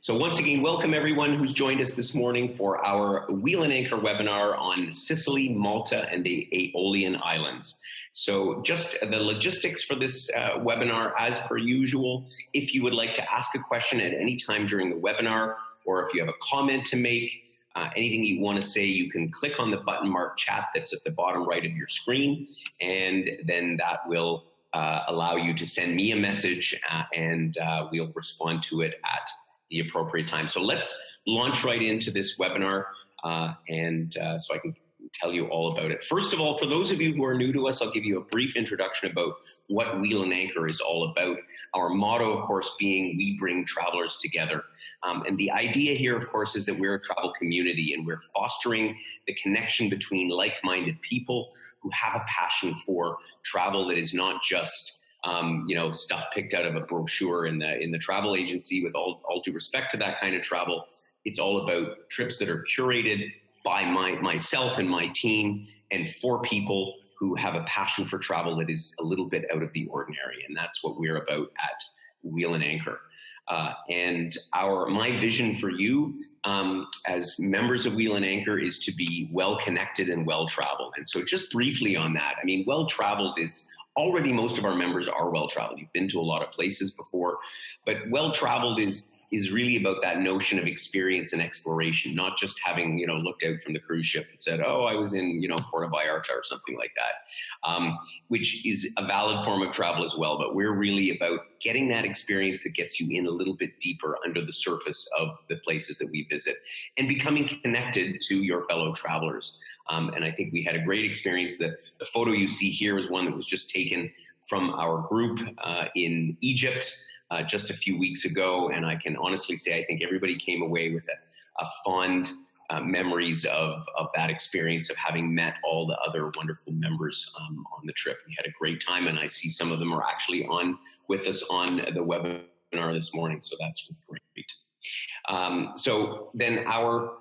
So once again, welcome everyone who's joined us this morning for our Wheel and Anchor webinar on Sicily, Malta, and the Aeolian Islands. So just the logistics for this webinar, as per usual, if you would like to ask a question at any time during the webinar, or if you have a comment to make, anything you want to say, you can click on the button marked chat that's at the bottom right of your screen, and then that will allow you to send me a message and we'll respond to it at the appropriate time. So let's launch right into this webinar so I can tell you all about it. First of all, for those of you who are new to us, I'll give you a brief introduction about what Wheel and Anchor is all about. Our motto, of course, being we bring travelers together. And the idea here, of course, is that we're a travel community and we're fostering the connection between like-minded people who have a passion for travel that is not just stuff picked out of a brochure in the travel agency. With all due respect to that kind of travel, it's all about trips that are curated by myself and my team, and for people who have a passion for travel that is a little bit out of the ordinary. And that's what we're about at Wheel and Anchor. And my vision for you as members of Wheel and Anchor is to be well-connected and well-traveled. And so just briefly on that, I mean, well-traveled is already, most of our members are well-traveled. You've been to a lot of places before, but well-traveled is really about that notion of experience and exploration, not just having, looked out from the cruise ship and said, oh, I was in, Puerto Vallarta or something like that, which is a valid form of travel as well. But we're really about getting that experience that gets you in a little bit deeper under the surface of the places that we visit and becoming connected to your fellow travelers. And I think we had a great experience. The photo you see here is one that was just taken from our group in Egypt just a few weeks ago, and I can honestly say I think everybody came away with a fond memories of that experience of having met all the other wonderful members on the trip. We had a great time, and I see some of them are actually on with us on the webinar this morning, so that's great. So then our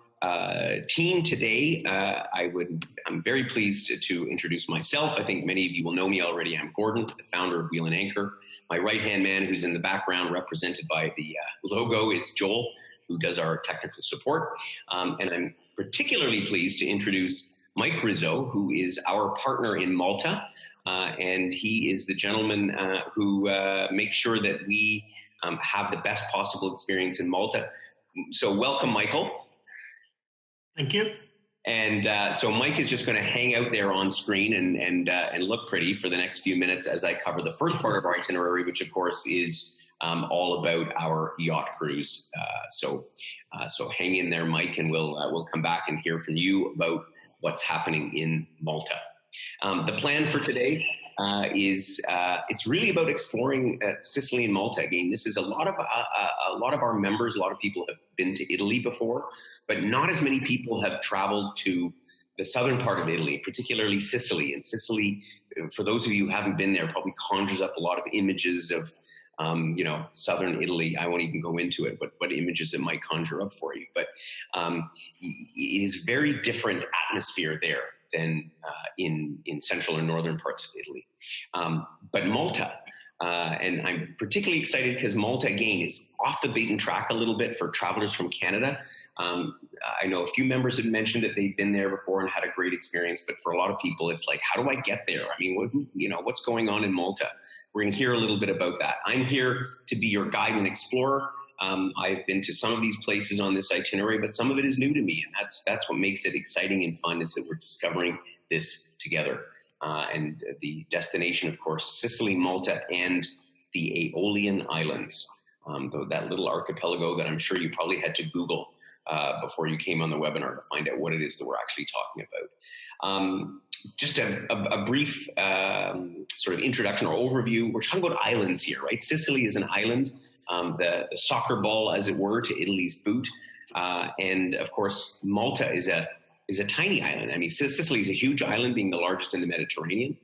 team today, I'm very pleased to introduce myself. I think many of you will know me already. I'm Gordon, the founder of Wheel and Anchor. My right-hand man, who's in the background represented by the logo, is Joel, who does our technical support. And I'm particularly pleased to introduce Mike Rizzo, who is our partner in Malta. And he is the gentleman who makes sure that we have the best possible experience in Malta. So welcome, Michael. Thank you. And so Mike is just going to hang out there on screen and look pretty for the next few minutes as I cover the first part of our itinerary, which of course is all about our yacht cruise. So hang in there, Mike, and we'll come back and hear from you about what's happening in Malta. The plan for today is it's really about exploring Sicily and Malta. Again, this is a lot of our members. A lot of people have been to Italy before, but not as many people have traveled to the southern part of Italy, particularly Sicily. And Sicily, for those of you who haven't been there, probably conjures up a lot of images of southern Italy. I won't even go into it, but what images it might conjure up for you. But it is very different atmosphere there than in central or northern parts of Italy. But Malta, and I'm particularly excited because Malta, again, is off the beaten track a little bit for travelers from Canada. I know a few members have mentioned that they've been there before and had a great experience, but for a lot of people, it's like, how do I get there? I mean, what's going on in Malta? We're going to hear a little bit about that. I'm here to be your guide and explorer. I've been to some of these places on this itinerary, but some of it is new to me, and that's what makes it exciting and fun, is that we're discovering this together. And the destination, of course, Sicily, Malta, and the Aeolian Islands, that little archipelago that I'm sure you probably had to Google before you came on the webinar to find out what it is that we're actually talking about. Just a brief sort of introduction or overview. We're talking about islands here, right? Sicily is an island, the soccer ball, as it were, to Italy's boot. And of course, Malta is a tiny island. I mean, Sicily is a huge island, being the largest in the Mediterranean.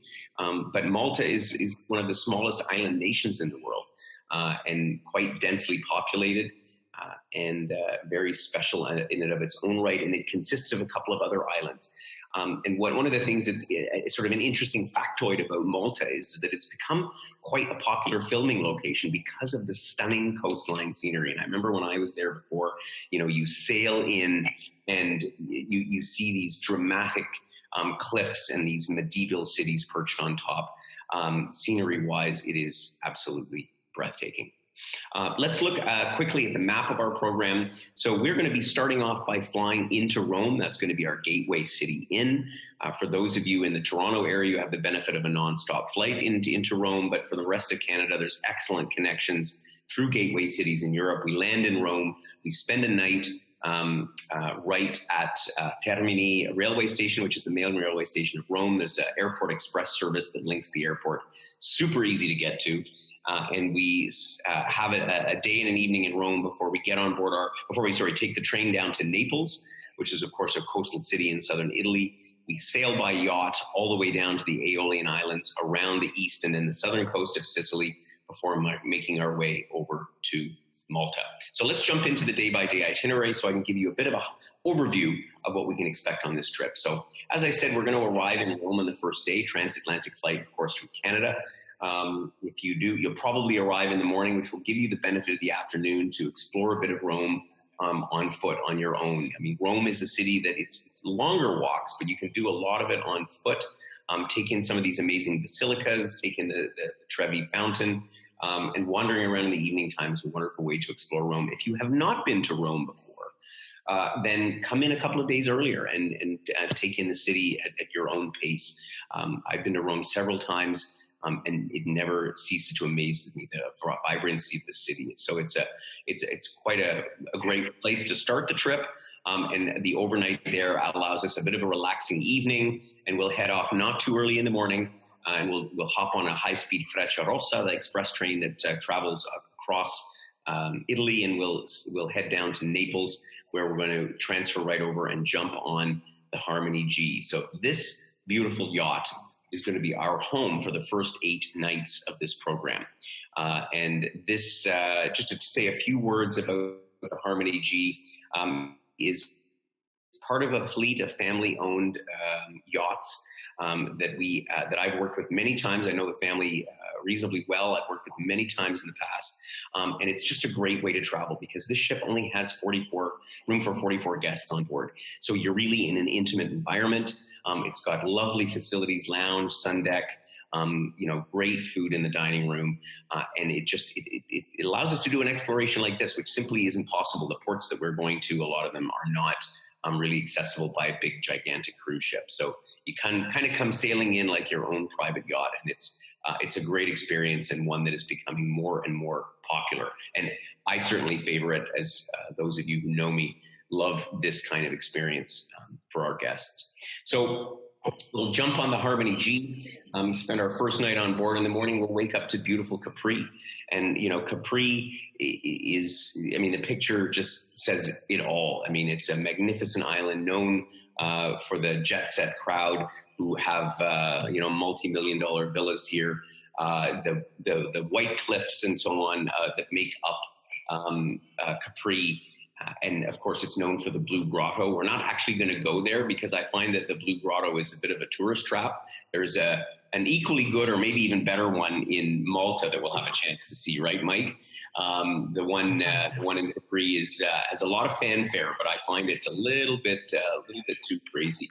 But Malta is one of the smallest island nations in the world, and quite densely populated, and very special in and of its own right. And it consists of a couple of other islands. And one of the things that's sort of an interesting factoid about Malta is that it's become quite a popular filming location because of the stunning coastline scenery. And I remember when I was there before, you sail in and you see these dramatic cliffs and these medieval cities perched on top. Scenery-wise, it is absolutely breathtaking. Let's look quickly at the map of our program. So we're going to be starting off by flying into Rome. That's going to be our gateway city in. For those of you in the Toronto area, you have the benefit of a nonstop flight into Rome, but for the rest of Canada, there's excellent connections through gateway cities in Europe. We land in Rome, we spend a night right at Termini railway station, which is the main railway station of Rome. There's an airport express service that links the airport. Super easy to get to. And we have a day and an evening in Rome before we get on board take the train down to Naples, which is of course a coastal city in southern Italy. We sail by yacht all the way down to the Aeolian Islands, around the east and then the southern coast of Sicily before making our way over to Malta. So let's jump into the day-by-day itinerary so I can give you a bit of an overview of what we can expect on this trip. So as I said, we're going to arrive in Rome on the first day, transatlantic flight, of course, from Canada. If you do, you'll probably arrive in the morning, which will give you the benefit of the afternoon to explore a bit of Rome on foot, on your own. I mean, Rome is a city that it's longer walks, but you can do a lot of it on foot. Take in some of these amazing basilicas, take in the Trevi Fountain, and wandering around in the evening time is a wonderful way to explore Rome. If you have not been to Rome before, then come in a couple of days earlier and take in the city at your own pace. I've been to Rome several times, and it never ceases to amaze me, the vibrancy of the city. So it's quite a great place to start the trip. And the overnight there allows us a bit of a relaxing evening, and we'll head off not too early in the morning. And we'll hop on a high-speed Frecciarossa, the express train that travels across Italy, and we'll head down to Naples, where we're going to transfer right over and jump on the Harmony G. So this beautiful yacht is going to be our home for the first 8 nights of this program. And this, just to say a few words about the Harmony G, is part of a fleet of family-owned yachts that I've worked with many times. I know the family reasonably well. I've worked with them many times in the past. And it's just a great way to travel because this ship only has room for 44 guests on board. So you're really in an intimate environment. It's got lovely facilities, lounge, sun deck, great food in the dining room. And it allows us to do an exploration like this, which simply isn't possible. The ports that we're going to, a lot of them are not really accessible by a big, gigantic cruise ship. So you can kind of come sailing in like your own private yacht, and it's a great experience and one that is becoming more and more popular. And I certainly favor it, as those of you who know me love this kind of experience for our guests. So we'll jump on the Harmony G, spend our first night on board. In the morning, we'll wake up to beautiful Capri. And, Capri is, the picture just says it all. I mean, it's a magnificent island known for the jet set crowd who have, multi-million-dollar villas here. The white cliffs and so on that make up Capri. And of course, it's known for the Blue Grotto. We're not actually going to go there because I find that the Blue Grotto is a bit of a tourist trap. There's an equally good or maybe even better one in Malta that we'll have a chance to see, right, Mike? The one in Capri has a lot of fanfare, but I find it's a little bit too crazy.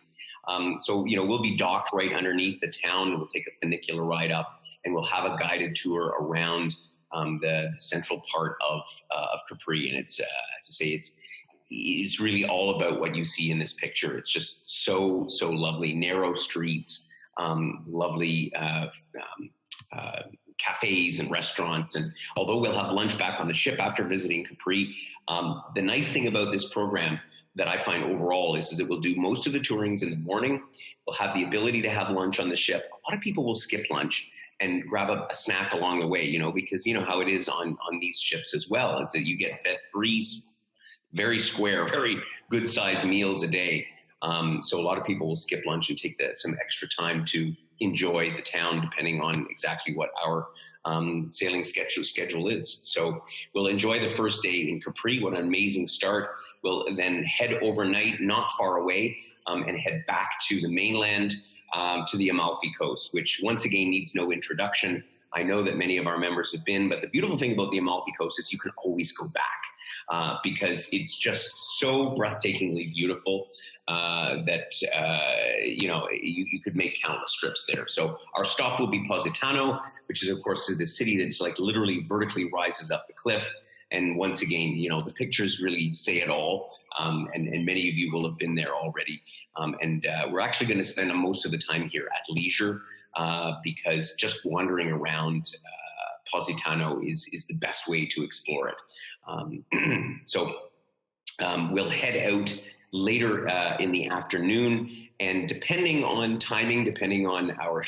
So we'll be docked right underneath the town. We'll take a funicular ride up, and we'll have a guided tour around the central part of Capri. And it's, as I say, it's really all about what you see in this picture. It's just so lovely, narrow streets, lovely cafes and restaurants. And although we'll have lunch back on the ship after visiting Capri, the nice thing about this program that I find overall is that we'll do most of the tourings in the morning. We'll have the ability to have lunch on the ship. A lot of people will skip lunch and grab a snack along the way, because you know how it is on these ships as well, is that you get fed 3 very square, very good sized meals a day. So a lot of people will skip lunch and take some extra time to enjoy the town depending on exactly what our sailing schedule is. So we'll enjoy the first day in Capri. What an amazing start. We'll then head overnight, not far away, and head back to the mainland, to the Amalfi Coast, which once again needs no introduction. I know that many of our members have been, but the beautiful thing about the Amalfi Coast is you can always go back because it's just so breathtakingly beautiful that you could make countless trips there. So our stop will be Positano, which is of course the city that's like literally vertically rises up the cliff. And once again, the pictures really say it all. And many of you will have been there already. And we're actually going to spend most of the time here at leisure because just wandering around Positano is the best way to explore it. So we'll head out later in the afternoon, and depending on timing, depending on our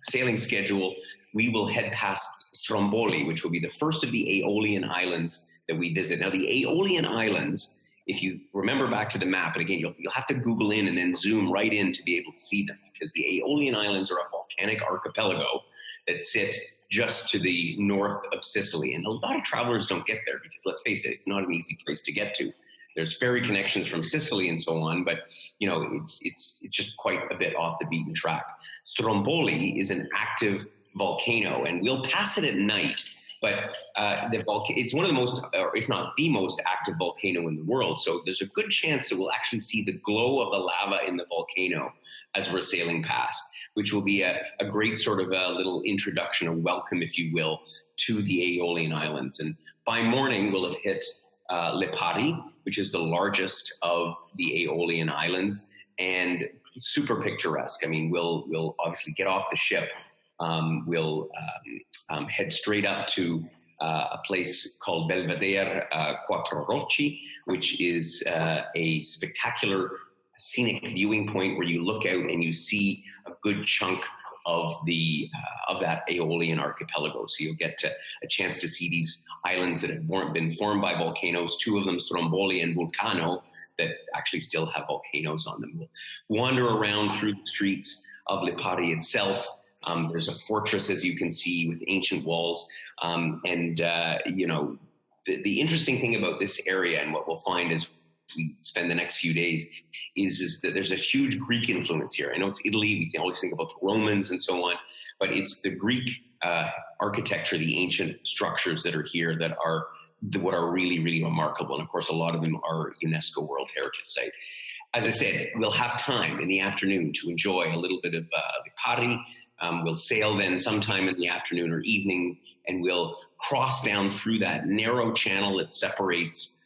sailing schedule, we will head past Stromboli, which will be the first of the Aeolian Islands that we visit. Now, the Aeolian Islands, if you remember back to the map, and again, you'll have to Google in and then zoom right in to be able to see them, because the Aeolian Islands are a volcanic archipelago that sit just to the north of Sicily. And a lot of travelers don't get there because, let's face it, it's not an easy place to get to. There's ferry connections from Sicily and so on, but it's just quite a bit off the beaten track. Stromboli is an active volcano, and we'll pass it at night. But it's one of the most, or if not the most active volcano in the world. So there's a good chance that we'll actually see the glow of the lava in the volcano as we're sailing past, which will be a great sort of a little introduction, a welcome, if you will, to the Aeolian Islands. And by morning, we'll have hit Lipari, which is the largest of the Aeolian Islands, and super picturesque. I mean, we'll obviously get off the ship. We'll head straight up to a place called Belvedere Quattro Rocci, which is a spectacular scenic viewing point where you look out and you see a good chunk of that Aeolian archipelago. So you'll get a chance to see these islands that have been formed by volcanoes, two of them, Stromboli and Vulcano, that actually still have volcanoes on them. We'll wander around through the streets of Lipari itself. There's a fortress, as you can see, with ancient walls. The interesting thing about this area, and what we'll find as we spend the next few days, is that there's a huge Greek influence here. I know it's Italy. We can always think about the Romans and so on, but it's the Greek architecture, the ancient structures that are here that are what are really, really remarkable. And of course, a lot of them are UNESCO World Heritage Site. As I said, we'll have time in the afternoon to enjoy a little bit of Lipari. We'll sail then sometime in the afternoon or evening, and we'll cross down through that narrow channel that separates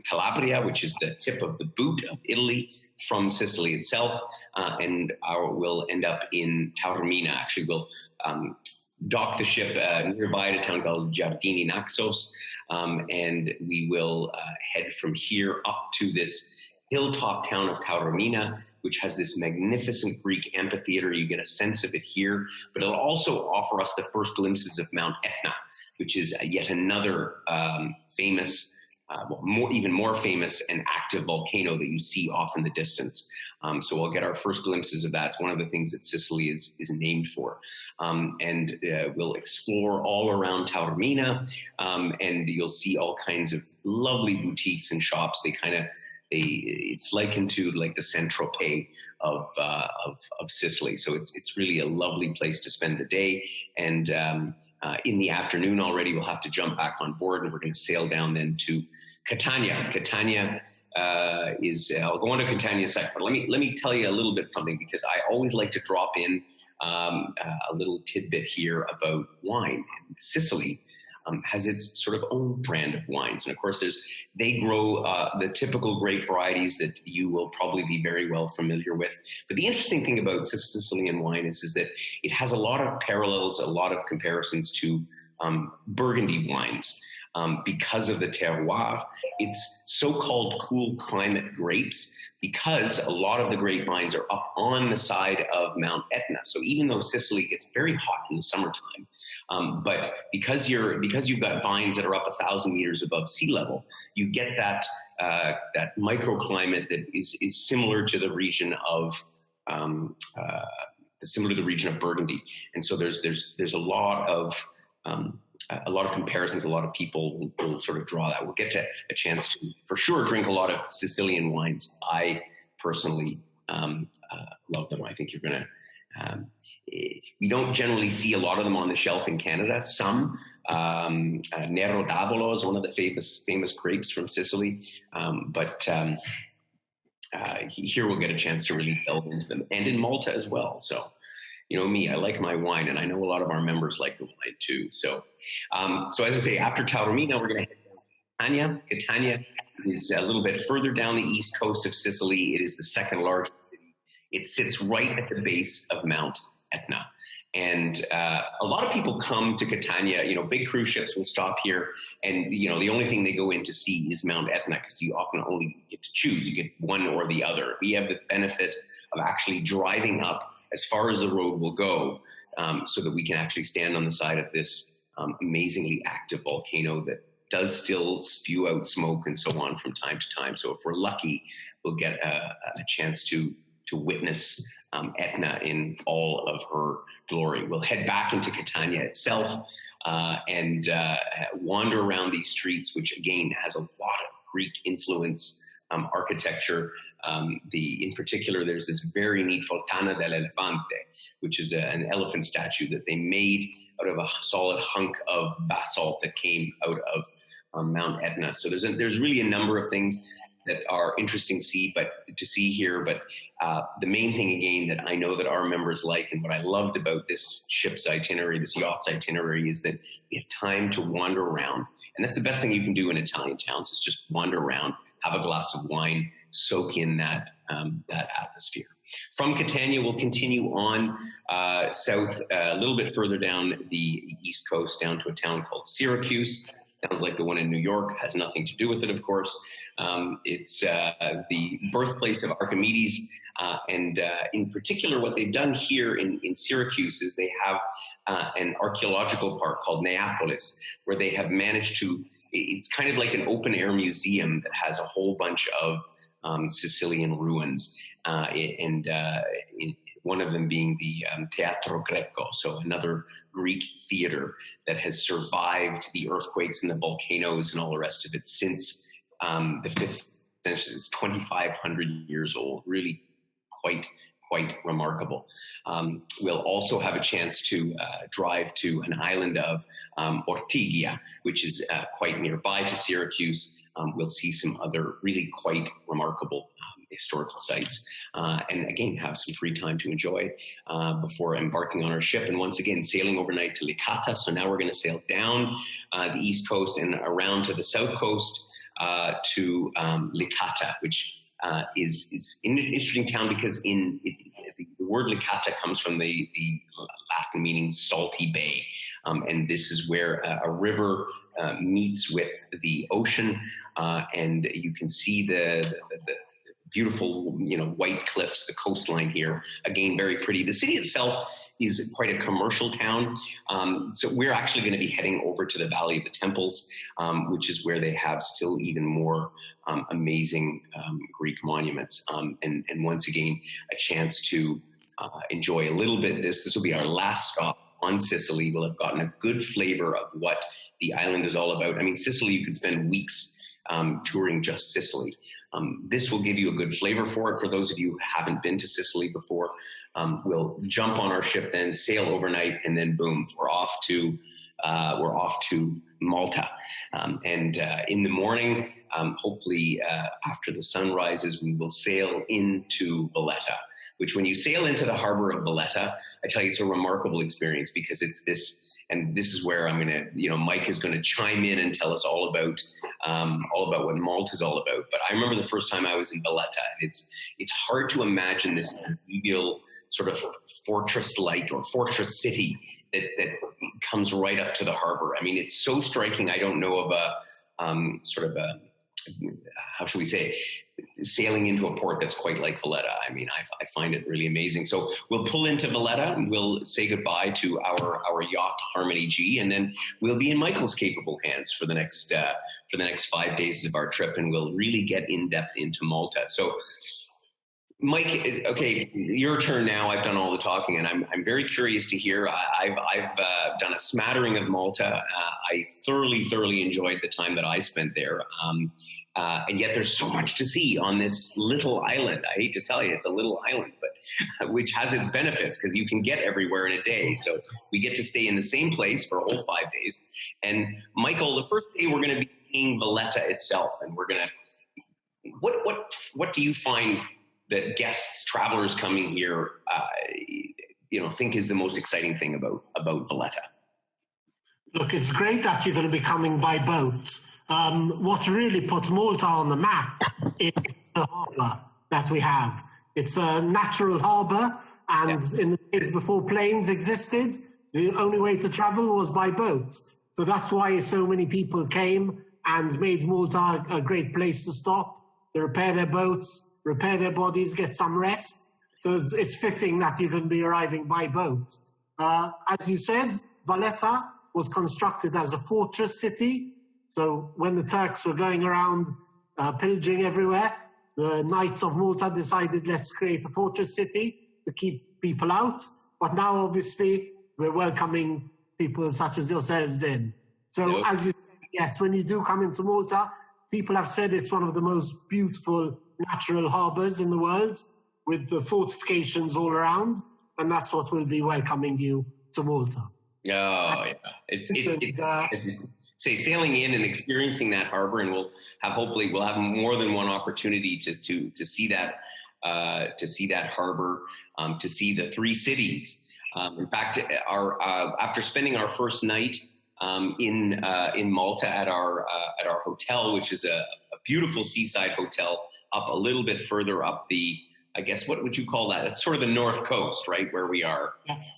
Calabria, which is the tip of the boot of Italy, from Sicily itself, and we'll end up in Taormina. Actually, we'll dock the ship nearby at a town called Giardini Naxos, and we will head from here up to this hilltop town of Taormina, which has this magnificent Greek amphitheater. You get a sense of it here, but it'll also offer us the first glimpses of Mount Etna, which is yet another famous, even more famous and active volcano that you see off in the distance. So we'll get our first glimpses of that. It's one of the things that Sicily is named for. And we'll explore all around Taormina, and you'll see all kinds of lovely boutiques and shops. It's likened to like the Saint-Tropez of Sicily. So it's really a lovely place to spend the day. And in the afternoon already, we'll have to jump back on board, and we're going to sail down then to Catania. Catania I'll go on to Catania in a second, but let me tell you a little bit something, because I always like to drop in a little tidbit here about wine. And Sicily has its sort of own brand of wines. And of course, they grow the typical grape varieties that you will probably be very well familiar with. But the interesting thing about Sicilian wine is that it has a lot of parallels, a lot of comparisons to Burgundy wines. Because of the terroir, it's so-called cool climate grapes, because a lot of the grapevines are up on the side of Mount Etna. So even though Sicily gets very hot in the summertime, but because you've got vines that are up 1,000 meters above sea level, you get that microclimate that is similar to the region of similar to the region of Burgundy. And so there's a lot of comparisons. A lot of people will sort of draw that. We'll get to a chance to, for sure, drink a lot of Sicilian wines. I personally love them. I think you're going to, we don't generally see a lot of them on the shelf in Canada. Some, Nero d'Avolo is one of the famous grapes from Sicily. But here we'll get a chance to really delve into them, and in Malta as well. So, you know me, I like my wine, and I know a lot of our members like the wine too. So, as I say, after Taormina, we're going to head to Catania. Catania is a little bit further down the east coast of Sicily. It is the second largest city. It sits right at the base of Mount Etna. And a lot of people come to Catania, you know, big cruise ships will stop here, and, you know, the only thing they go in to see is Mount Etna, because you often only get to choose. You get one or the other. We have the benefit of actually driving up as far as the road will go, so that we can actually stand on the side of this amazingly active volcano that does still spew out smoke and so on from time to time. So if we're lucky, we'll get a chance to witness Etna in all of her glory. We'll head back into Catania itself and wander around these streets, which again has a lot of Greek influence, architecture. In particular, there's this very neat Fontana dell'Elefante, which is an elephant statue that they made out of a solid hunk of basalt that came out of Mount Etna. So there's really a number of things that are interesting to see here. But the main thing, again, that I know that our members like, and what I loved about this ship's itinerary, this yacht's itinerary, is that we have time to wander around. And that's the best thing you can do in Italian towns, is just wander around, have a glass of wine, soak in that atmosphere. From Catania, we'll continue on south, a little bit further down the east coast, down to a town called Syracuse. Sounds like the one in New York, has nothing to do with it, of course. It's the birthplace of Archimedes. And in particular, what they've done here in Syracuse is they have an archaeological park called Neapolis, where they have managed to, it's kind of like an open air museum that has a whole bunch of Sicilian ruins. One of them being the Teatro Greco, so another Greek theater that has survived the earthquakes and the volcanoes and all the rest of it since the 5th century. It's 2,500 years old, really quite remarkable. We'll also have a chance to drive to an island of Ortigia, which is quite nearby to Syracuse. We'll see some other really quite remarkable historical sites, and again, have some free time to enjoy before embarking on our ship. And once again, sailing overnight to Licata. So now we're going to sail down the east coast and around to the south coast to Licata, which is an interesting town, because the word Licata comes from the Latin meaning salty bay. And this is where a river meets with the ocean, and you can see the beautiful, you know, white cliffs, the coastline here. Again, very pretty. The city itself is quite a commercial town. So we're actually going to be heading over to the Valley of the Temples, which is where they have still even more amazing Greek monuments. And once again, a chance to enjoy a little bit. This will be our last stop on Sicily. We'll have gotten a good flavor of what the island is all about. I mean, Sicily, you could spend weeks touring just Sicily. This will give you a good flavor for it. For those of you who haven't been to Sicily before, we'll jump on our ship, then sail overnight, and then boom, we're off to Malta. And in the morning, hopefully after the sun rises, we will sail into Valletta, which, when you sail into the harbor of Valletta, I tell you, it's a remarkable experience, because it's this. And this is where I'm going to, you know, Mike is going to chime in and tell us all about what Malta is all about. But I remember the first time I was in Valletta, and it's hard to imagine this real sort of fortress-like or fortress city that comes right up to the harbor. I mean, it's so striking. I don't know of how should we say, sailing into a port that's quite like Valletta. I mean, I find it really amazing. So we'll pull into Valletta, and we'll say goodbye to our yacht Harmony G, and then we'll be in Michael's capable hands for the next 5 days of our trip, and we'll really get in depth into Malta. So Mike, okay, your turn now. I've done all the talking, and I'm very curious to hear. I've done a smattering of Malta. I thoroughly enjoyed the time that I spent there. And yet there's so much to see on this little island. I hate to tell you, it's a little island, but which has its benefits because you can get everywhere in a day. So we get to stay in the same place for a whole 5 days. And Michael, the first day we're going to be seeing Valletta itself, and we're going to. What do you find that guests, travelers coming here, think is the most exciting thing about Valletta? Look, it's great that you're going to be coming by boat. What really put Malta on the map is the harbour that we have. It's a natural harbour, and in the days before planes existed, the only way to travel was by boat. So that's why so many people came and made Malta a great place to stop, to repair their boats, repair their bodies, get some rest. So it's fitting that you're going to be arriving by boat. As you said, Valletta was constructed as a fortress city. So when the Turks were going around pillaging everywhere, the Knights of Malta decided, let's create a fortress city to keep people out. But now, obviously, we're welcoming people such as yourselves in. So as you said, yes, when you do come into Malta, people have said it's one of the most beautiful natural harbours in the world with the fortifications all around. And that's what will be welcoming you to Malta. Oh, yeah. It's say sailing in and experiencing that harbor, and we'll have more than one opportunity to see that harbor, to see the three cities. In fact, after spending our first night in Malta at our hotel, which is a beautiful seaside hotel, up a little bit further up the, I guess, what would you call that? It's sort of the north coast, right, where we are. Yes.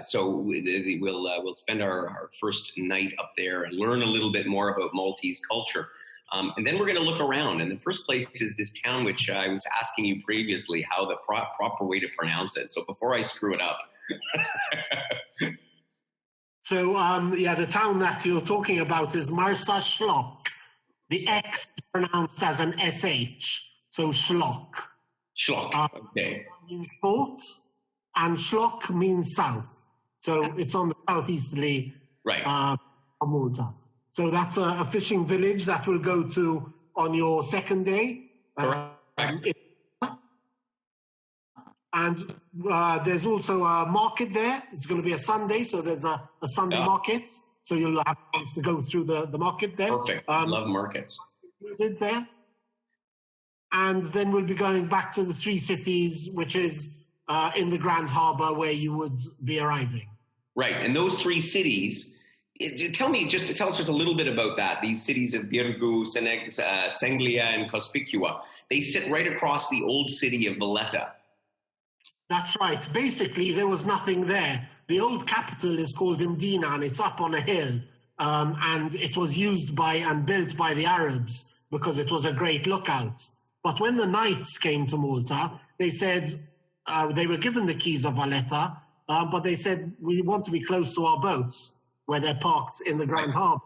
So we'll spend our first night up there and learn a little bit more about Maltese culture. And then we're going to look around. And the first place is this town, which I was asking you previously how the proper way to pronounce it. So before I screw it up. So, the town that you're talking about is Marsa Shlock. The X is pronounced as an SH, so Shlock. Shlock, okay. Means port, and Shlock means south. So it's on the southeasterly of Malta. So that's a fishing village that we'll go to on your second day. And there's also a market there. It's going to be a Sunday, so there's a Sunday market. So you'll have to go through the market there. Perfect. Love markets. There. And then we'll be going back to the three cities, which is in the Grand Harbour where you would be arriving. Right. And those three cities, tell us just a little bit about that. These cities of Birgu, Senglea, and Cospicua, they sit right across the old city of Valletta. That's right. Basically, there was nothing there. The old capital is called MDINA, and it's up on a hill. And it was used by and built by the Arabs because it was a great lookout. But when the Knights came to Malta, they said they were given the keys of Valletta, but they said, we want to be close to our boats where they're parked in the Grand Harbour.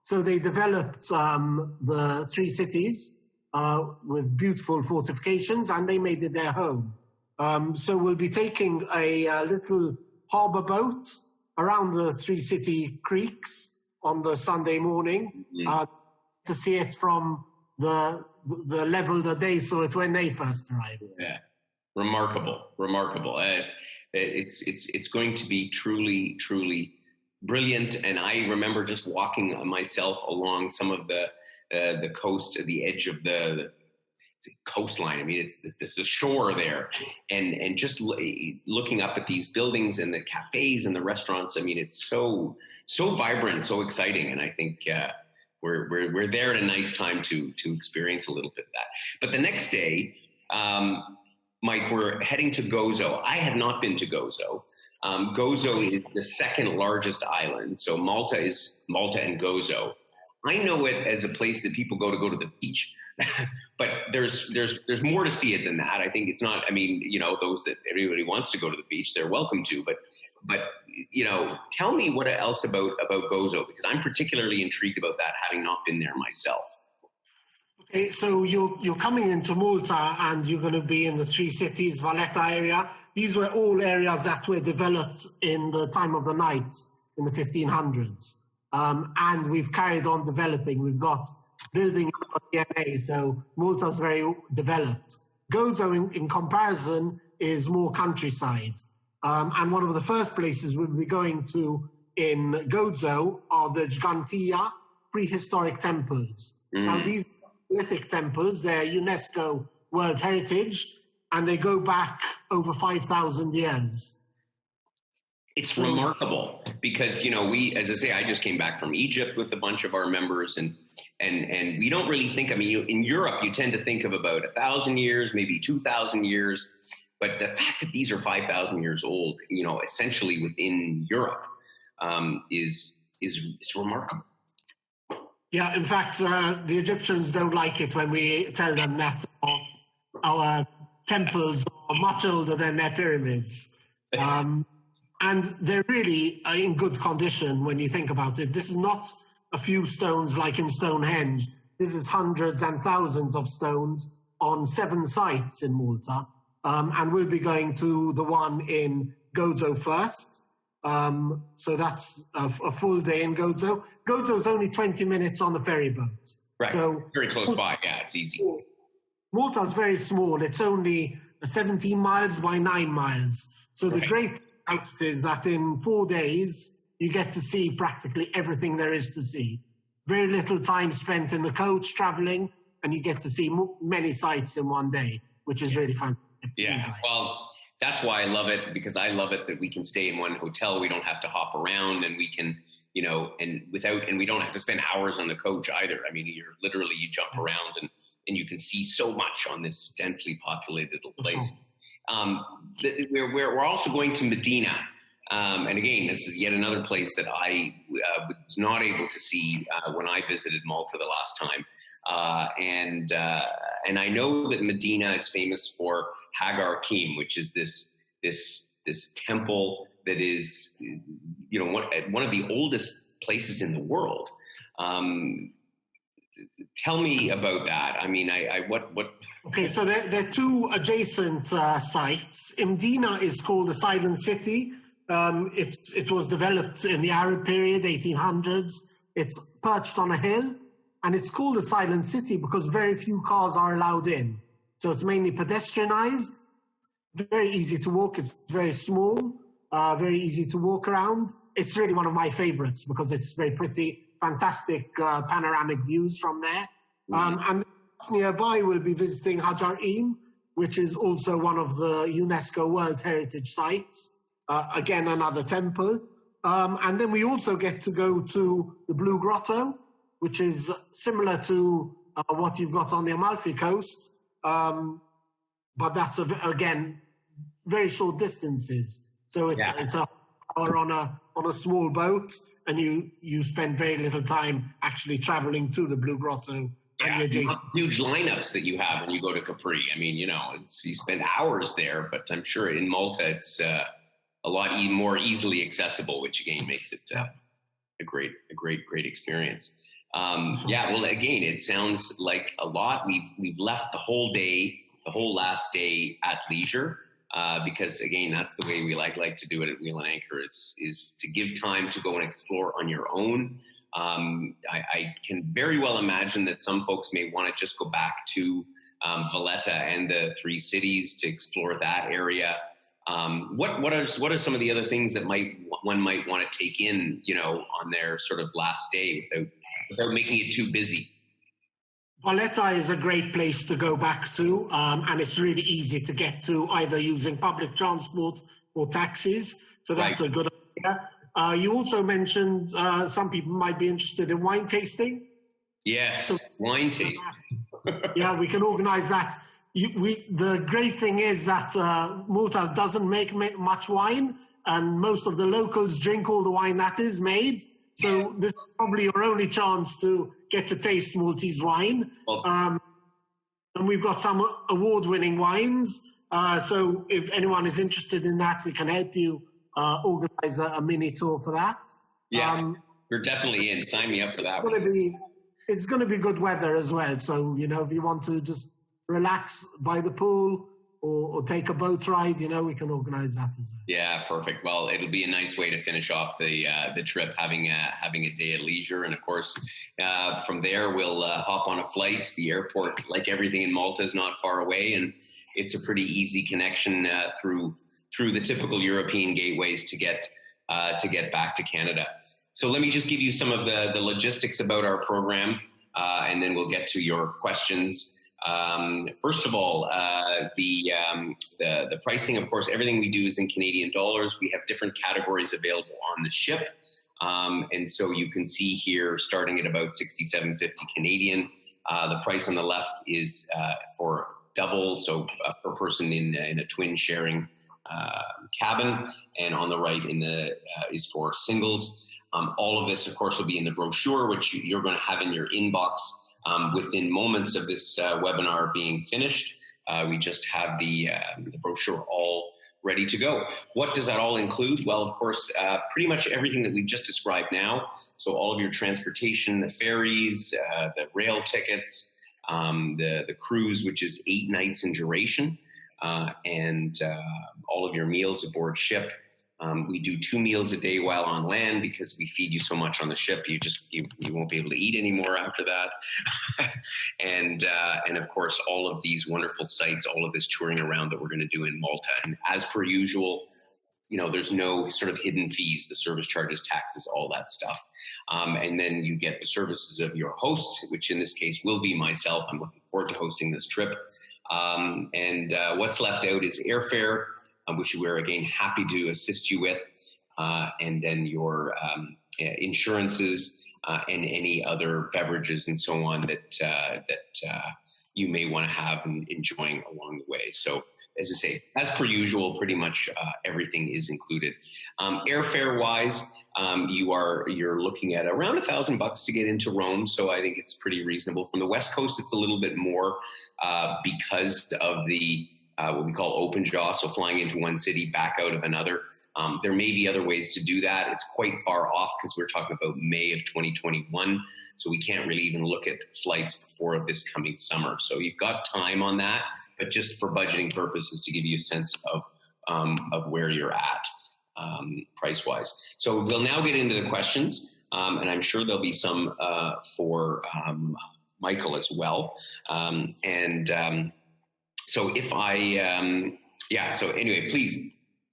So they developed the three cities with beautiful fortifications, and they made it their home. So we'll be taking a little harbour boat around the three city creeks on the Sunday morning to see it from the level that they saw it when they first arrived. Yeah, remarkable. It's going to be truly brilliant. And I remember just walking myself along some of the coast, the edge of the coastline. I mean, it's the shore there, and just looking up at these buildings and the cafes and the restaurants. I mean, it's so vibrant, so exciting, and I think we're there at a nice time to experience a little bit of that. But the next day, Mike, we're heading to Gozo. I have not been to Gozo. Gozo is the second largest island. So Malta and Gozo. I know it as a place that people go to the beach. But there's more to see it than that. I think it's not, I mean, those that everybody wants to go to the beach, they're welcome to, but tell me what else about Gozo, because I'm particularly intrigued about that, having not been there myself. Okay, so you're coming into Malta and you're going to be in the three cities, Valletta area. These were all areas that were developed in the time of the Knights in the 1500s. And we've carried on developing. We've got building DNA, so Malta's very developed. Gozo, in comparison, is more countryside. And one of the first places we'll be going to in Gozo are the Gigantia prehistoric temples. Now, these Neolithic temples, they're UNESCO World Heritage, and they go back over 5,000 years. It's remarkable because, you know, we, as I say, I just came back from Egypt with a bunch of our members, and we don't really think, I mean, in Europe, you tend to think of about 1,000 years, maybe 2,000 years, but the fact that these are 5,000 years old, you know, essentially within Europe, is remarkable. Yeah, in fact, the Egyptians don't like it when we tell them that our temples are much older than their pyramids. And they're really in good condition when you think about it. This is not a few stones like in Stonehenge. This is hundreds and thousands of stones on 7 sites in Malta. And we'll be going to the one in Gozo first. So that's a full day in Gozo. Gozo is only 20 minutes on a ferry boat. Right, so very close by, yeah, it's easy. Malta's very small. It's only 17 miles by 9 miles. So the great thing about it is that in 4 days, you get to see practically everything there is to see. Very little time spent in the coach traveling, and you get to see many sites in one day, which is really fun. Yeah, well, that's why I love it, because I love it that we can stay in one hotel. We don't have to hop around, and we can, you know, and we don't have to spend hours on the coach either. I mean, you jump around and you can see so much on this densely populated little place. We're also going to MDINA. And again, this is yet another place that I was not able to see when I visited Malta the last time. And I know that MDINA is famous for Hagar Kim, which is this temple that is, you know, one of the oldest places in the world. Tell me about that. I mean, what? Okay, so there are 2 adjacent sites. MDINA is called the Silent City. It was developed in the Arab period, 1800s. It's perched on a hill, and it's called a silent city because very few cars are allowed in. So it's mainly pedestrianized, very easy to walk. It's very small, very easy to walk around. It's really one of my favorites because it's very pretty, fantastic panoramic views from there. And nearby we'll be visiting Hajar Im, which is also one of the UNESCO World Heritage Sites. Again, another temple. And then we also get to go to the Blue Grotto, which is similar to what you've got on the Amalfi coast. But that's, again, very short distances. So it's a hour on a small boat, and you spend very little time actually traveling to the Blue Grotto. Yeah, huge lineups that you have when you go to Capri. I mean, you know, you spend hours there, but I'm sure in Malta it's a lot more easily accessible, which again makes it a great experience. Yeah, well, again, it sounds like a lot. We've left the whole last day at leisure, because again, that's the way we like to do it at Wheel and Anchor is to give time to go and explore on your own. I can very well imagine that some folks may want to just go back to Valletta and the 3 cities to explore that area. What are some of the other things that one might want to take in, you know, on their sort of last day without making it too busy? Valletta is a great place to go back to, and it's really easy to get to either using public transport or taxis. So that's a good idea. You also mentioned some people might be interested in wine tasting. Yes, wine tasting. Yeah, we can organize that. The great thing is that Malta doesn't make much wine, and most of the locals drink all the wine that is made. So this is probably your only chance to get to taste Maltese wine. And we've got some award-winning wines. So if anyone is interested in that, we can help you organize a mini tour for that. Yeah, we're definitely in. Sign me up for that. it's going to be good weather as well. So, you know, if you want to just relax by the pool or take a boat ride, you know, we can organize that as well. Yeah, perfect. Well, it'll be a nice way to finish off the trip, having a day at leisure. And of course, from there, we'll hop on a flight. The airport, like everything in Malta, is not far away, and it's a pretty easy connection through the typical European gateways to get back to Canada. So let me just give you some of the logistics about our program, and then we'll get to your questions. First of all, the pricing, of course, everything we do is in Canadian dollars. We have different categories available on the ship. And so you can see here, starting at about 67.50 Canadian. The price on the left is for double, so per person in a twin sharing cabin, and on the right is for singles. All of this, of course, will be in the brochure, which you're going to have in your inbox within moments of this webinar being finished. We just have the brochure all ready to go. What does that all include? Well, of course, pretty much everything that we just described now. So all of your transportation, the ferries, the rail tickets, the cruise, which is 8 nights in duration, and all of your meals aboard ship. We do 2 meals a day while on land because we feed you so much on the ship. You won't be able to eat anymore after that. and of course, all of these wonderful sites, all of this touring around that we're going to do in Malta. And as per usual, you know, there's no sort of hidden fees, the service charges, taxes, all that stuff. And then you get the services of your host, which in this case will be myself. I'm looking forward to hosting this trip. And what's left out is airfare, which we're again happy to assist you with, and then your insurances and any other beverages and so on that you may want to have and enjoying along the way. So, as I say, as per usual, pretty much everything is included. Airfare wise, you're looking at around $1,000 to get into Rome. So I think it's pretty reasonable. From the West Coast, it's a little bit more because of the what we call open jaw, so flying into one city, back out of another. There may be other ways to do that. It's quite far off because we're talking about May of 2021, so we can't really even look at flights before this coming summer. So you've got time on that, but just for budgeting purposes to give you a sense of where you're at price-wise. So we'll now get into the questions, and I'm sure there'll be some for Michael as well. So if so anyway, please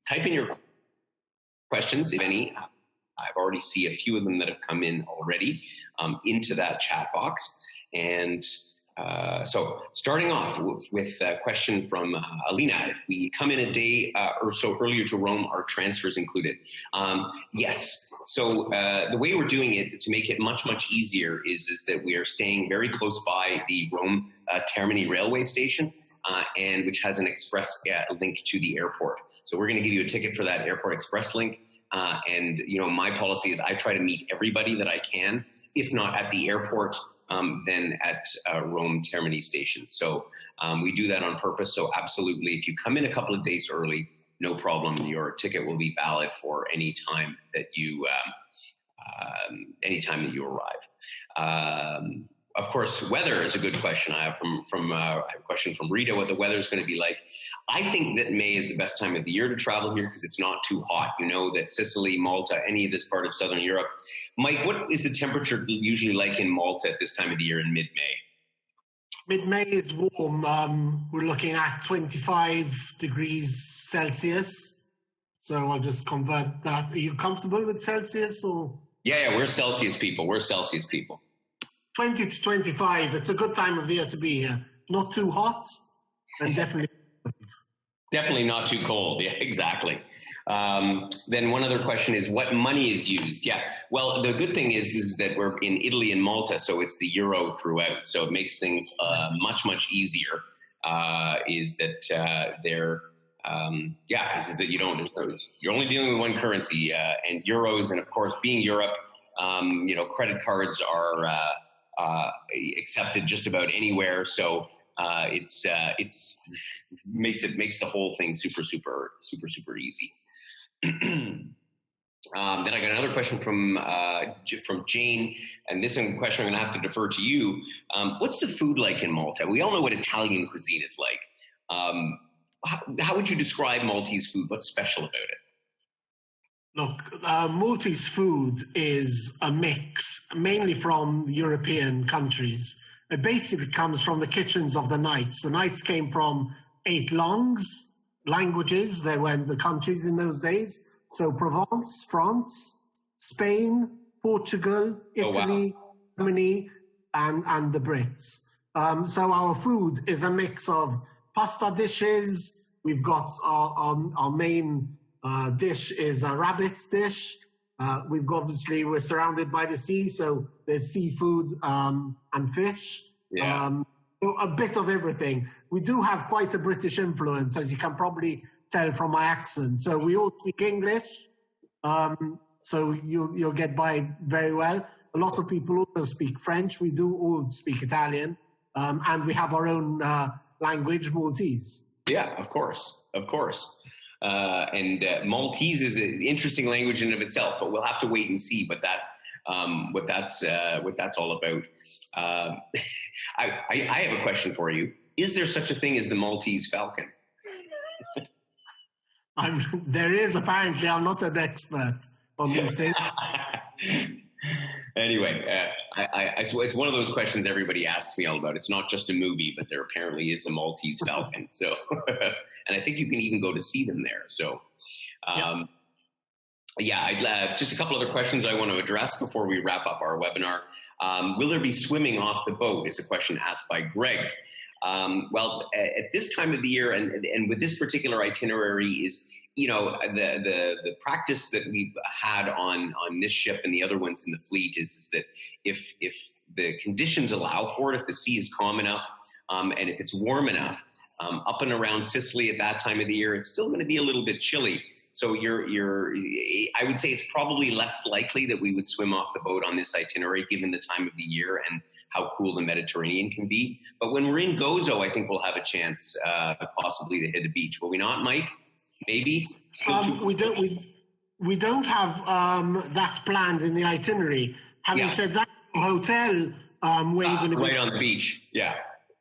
type in your questions, if any. I've already see a few of them that have come in already into that chat box. And so starting off with a question from Alina, if we come in a day or so earlier to Rome, are transfers included? Yes. So the way we're doing it to make it much, much easier is that we are staying very close by the Rome Termini railway station. And which has an express link to the airport. So we're going to give you a ticket for that airport express link. And, you know, my policy is I try to meet everybody that I can, if not at the airport, then at Rome Termini station. So we do that on purpose. So absolutely, if you come in a couple of days early, no problem. Your ticket will be valid for any time that you arrive. Of course, weather is a good question. I have a question from Rita, what the weather is going to be like. I think that May is the best time of the year to travel here because it's not too hot. You know that Sicily, Malta, any of this part of Southern Europe. Mike, what is the temperature usually like in Malta at this time of the year in mid-May? Mid-May is warm. We're looking at 25 degrees Celsius. So I'll just convert that. Are you comfortable with Celsius or? Yeah, we're Celsius people. 20 to 25, it's a good time of the year to be here. Not too hot, and definitely not too cold. Yeah, exactly. Then one other question is, what money is used? Yeah, well, the good thing is that we're in Italy and Malta, so it's the euro throughout. So it makes things much, much easier. Is that you're only dealing with one currency and euros, and of course, being Europe, credit cards are accepted just about anywhere, so it's makes the whole thing super easy. Then I got another question from Jane, and this question I'm going to have to defer to you. What's the food like in Malta? We all know what Italian cuisine is like. How would you describe Maltese food? What's special about it? Look, Maltese food is a mix, mainly from European countries. It basically comes from the kitchens of the knights. The knights came from 8 languages. They were the countries in those days. So Provence, France, Spain, Portugal, Italy, Germany, and the Brits. So our food is a mix of pasta dishes. We've got our main dish is a rabbit dish. We're surrounded by the sea, so there's seafood and fish. Yeah. So a bit of everything. We do have quite a British influence, as you can probably tell from my accent. So we all speak English, so you'll get by very well. A lot of people also speak French. We do all speak Italian, and we have our own language, Maltese. Yeah, of course. And Maltese is an interesting language in and of itself, but we'll have to wait and see what that's all about. I have a question for you. Is there such a thing as the Maltese falcon? There is, apparently. I'm not an expert on these things. Anyway, it's one of those questions everybody asks me all about. It's not just a movie, but there apparently is a Maltese falcon. So, and I think you can even go to see them there. So, just a couple other questions I want to address before we wrap up our webinar. Will there be swimming off the boat? Is a question asked by Greg. Well, at this time of the year, and with this particular itinerary, is the practice that we've had on this ship and the other ones in the fleet is that if the conditions allow for it, if the sea is calm enough, and if it's warm enough, up and around Sicily at that time of the year, it's still going to be a little bit chilly. So I would say it's probably less likely that we would swim off the boat on this itinerary, given the time of the year and how cool the Mediterranean can be. But when we're in Gozo, I think we'll have a chance possibly to hit a beach. Will we not, Mike? Maybe? We don't have that planned in the itinerary. Having said that, hotel where you're going to be right on the beach. Yeah.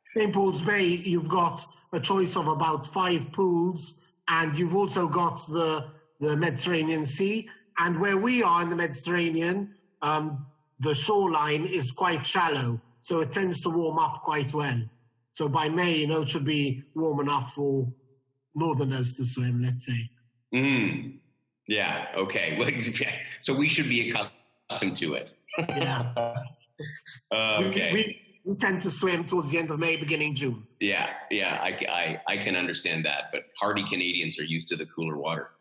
St. Paul's Bay, you've got a choice of about 5 pools, and you've also got the Mediterranean Sea. And where we are in the Mediterranean, the shoreline is quite shallow, so it tends to warm up quite well. So by May, it should be warm enough for northerners to swim, let's say. Yeah, okay. Well, so we should be accustomed to it. Yeah. Okay. We tend to swim towards the end of May, beginning June. Yeah, I can understand that, but hardy Canadians are used to the cooler water.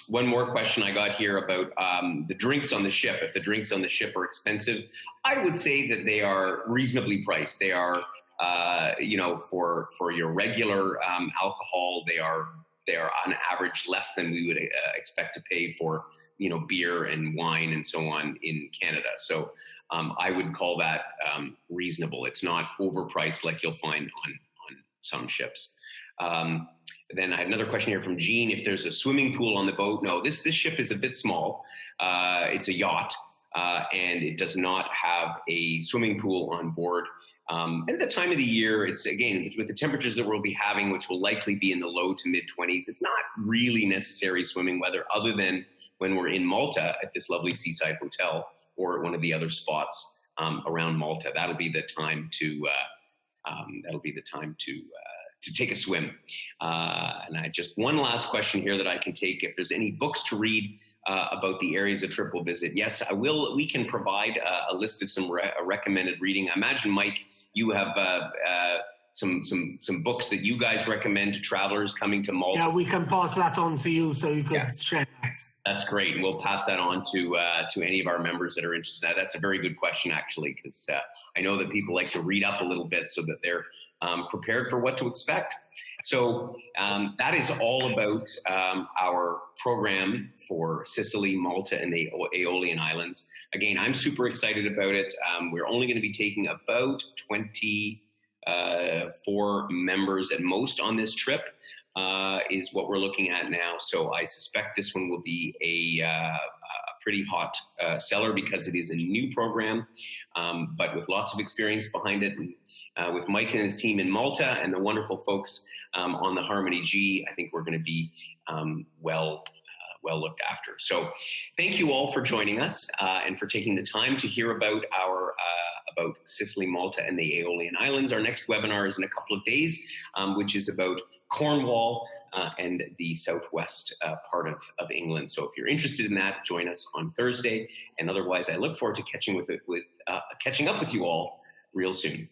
One more question I got here about the drinks on the ship. If the drinks on the ship are expensive, I would say that they are reasonably priced. They are, for your regular alcohol, they are on average less than we would expect to pay for, beer and wine and so on in Canada. So I would call that reasonable. It's not overpriced like you'll find on some ships. Then I have another question here from Jean. If there's a swimming pool on the boat, no, this ship is a bit small. It's a yacht, and it does not have a swimming pool on board. And at the time of the year, it's with the temperatures that we'll be having, which will likely be in the low to mid 20s, it's not really necessary swimming weather other than when we're in Malta at this lovely seaside hotel or at one of the other spots around Malta. That'll be the time to take a swim. And I just one last question here that I can take. If there's any books to read about the areas of trip we'll visit, yes, I will. We can provide a list of some recommended reading. I imagine, Mike, you have some books that you guys recommend to travelers coming to Malta. Yeah, we can pass that on to you so you could share that. That's great. And we'll pass that on to any of our members that are interested. That's a very good question, actually, because I know that people like to read up a little bit so that they're prepared for what to expect. So that is all about our program for Sicily, Malta, and the Aeolian Islands. Again, I'm super excited about it. We're only going to be taking about 24 members at most on this trip. is what we're looking at now. So I suspect this one will be a pretty hot seller because it is a new program, but with lots of experience behind it. And, with Mike and his team in Malta and the wonderful folks on the Harmony G, I think we're going to be well looked after. So thank you all for joining us and for taking the time to hear about about Sicily, Malta, and the Aeolian Islands. Our next webinar is in a couple of days, which is about Cornwall and the southwest part of England. So if you're interested in that, join us on Thursday. And otherwise, I look forward to catching up with you all real soon.